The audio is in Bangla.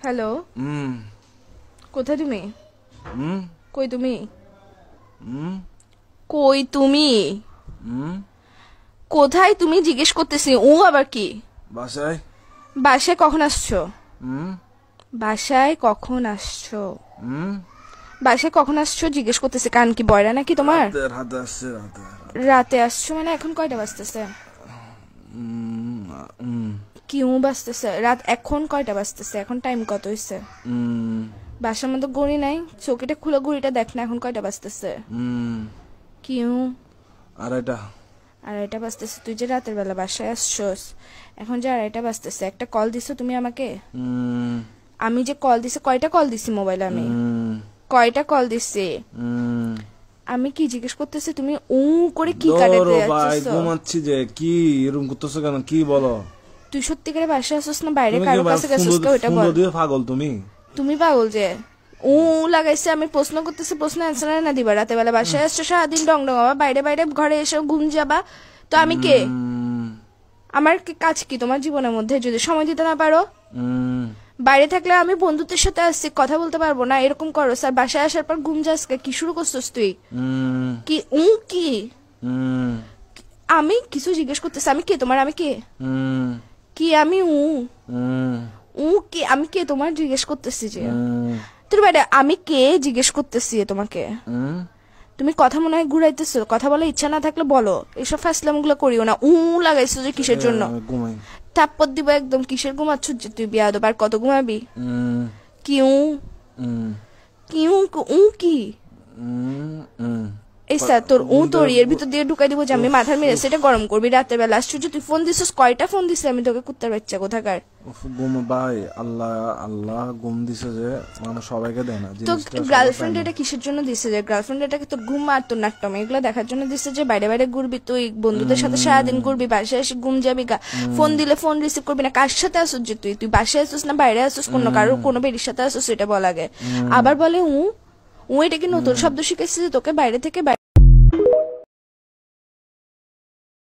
হ্যালো, কোথায় তুমি? কই তুমি? কই তুমি? কোথায় তুমি জিজ্ঞেস করতেছি। আবার কি? বাসায়। বাসায় কখন আসছো? বাসায় কখন আসছো? বাসায় কখন আসছো জিজ্ঞেস করতেছি। কান কি বয়রা নাকি তোমার? রাতে আসছে। রাতে আসছো মানে এখন কয়টা বাজতেছে? কি বাজতেছে? রাত এখন কয়টা বাজতেছে? এখন টাইম কত হইছে? বাসার মধ্যে ঘড়ি নাই? চৌকিটা খুলে ঘড়িটা দেখ না, এখন কয়টা বাজতেছে? কি আড়াইটা বাজতেছে। তুই যে রাতের বেলা বাসায় আসছোস, এখন যে আড়াইটা বাজতেছে, একটা কল দিছো তুমি আমাকে? আমি যে কল দিছি, কয়টা কল দিছি মোবাইলে? আমি কয়টা কল দিছি? আমি কি জিজ্ঞেস করতেছি, তুমি করে কি কাটাতে যাচ্ছিস? ঘুমাচ্ছি যে। কি এরকম করতেছো কেন? কি বলো? তুই সত্যি করে বাসায় আসছিস না বাইরে কারো কাছে গেছিস? ওইটা বল। পাগল তুমি? তুমি পাগল যে লাগাইছে। আমি প্রশ্ন করতেছি, প্রশ্ন অ্যান্সার না দিবা? রাতে বেলা বাসায় আসছো, সারাদিন ডং ডং আবার বাইরে বাইরে ঘরে এসে ঘুম যাবা। তো আমি কে? আমার কাজ কি তোমার জীবনের মধ্যে? যদি সময় দিতে না পারো, বাইরে থাকলে আমি বন্ধুদের সাথে আসছি, কথা বলতে পারবো না, এরকম করো স্যার। বাসায় আসার পর ঘুম যাস, কি শুরু করছিস তুই? কি কি আমি কিছু জিজ্ঞেস করতেছি। আমি কে তোমার? আমি কে? কি আমি কি? আমি কে তোমার জিজ্ঞেস করতেছি যে তোর বাইরে আমি কে জিজ্ঞেস করতেছি তোমাকে। তুমি কথা মনে হয় ঘুরাইতেছো। কথা বলার ইচ্ছা না থাকলে বলো, এসব ফাসলাম গুলো করিও না। লাগাইছো যে কিসের জন্য? থাপ্পড় দিব একদম। কিসের ঘুমাচ্ছ যে তুই? বিয়াদব। আর কত ঘুমাবি? কি কি এই স্যার তোর তোর এর ভিতর দিয়ে ঢুকাই দিব যে আমি মাথার মেরে সেটা গরম করবি রাতের বেলা। আসছো যে তুই ফোন দিছিস, কয়টা ফোন দিছিস আমি তোকে? কুত্তার বাচ্চা কোথাকার। ভাই আল্লাহ আল্লাহ ঘুম দিছে যে মানুষ সবাইকে দেয় না। তো গার্লফ্রেন্ড এটা কিসের জন্য দিছে? যে গার্লফ্রেন্ড এটাকে তোর ঘুম আর তোর নাট্যম এগুলো দেখার জন্য দিছে যে বাইরে বাইরে ঘুরবি তুই, বন্ধুদের সাথে সারাদিন ঘুরবি, বাসায় এসে ঘুম যাবি গা, ফোন দিলে ফোন রিসিভ করবি না। কার সাথে আসুস যে তুই? তুই বাসায় আসুস না বাইরে আসুস? কোনো বেরির সাথে আসুস? এটা বল আগে। আবার বলে এটা কি নতুন শব্দ শিখেছিস তোকে বাইরে থেকে?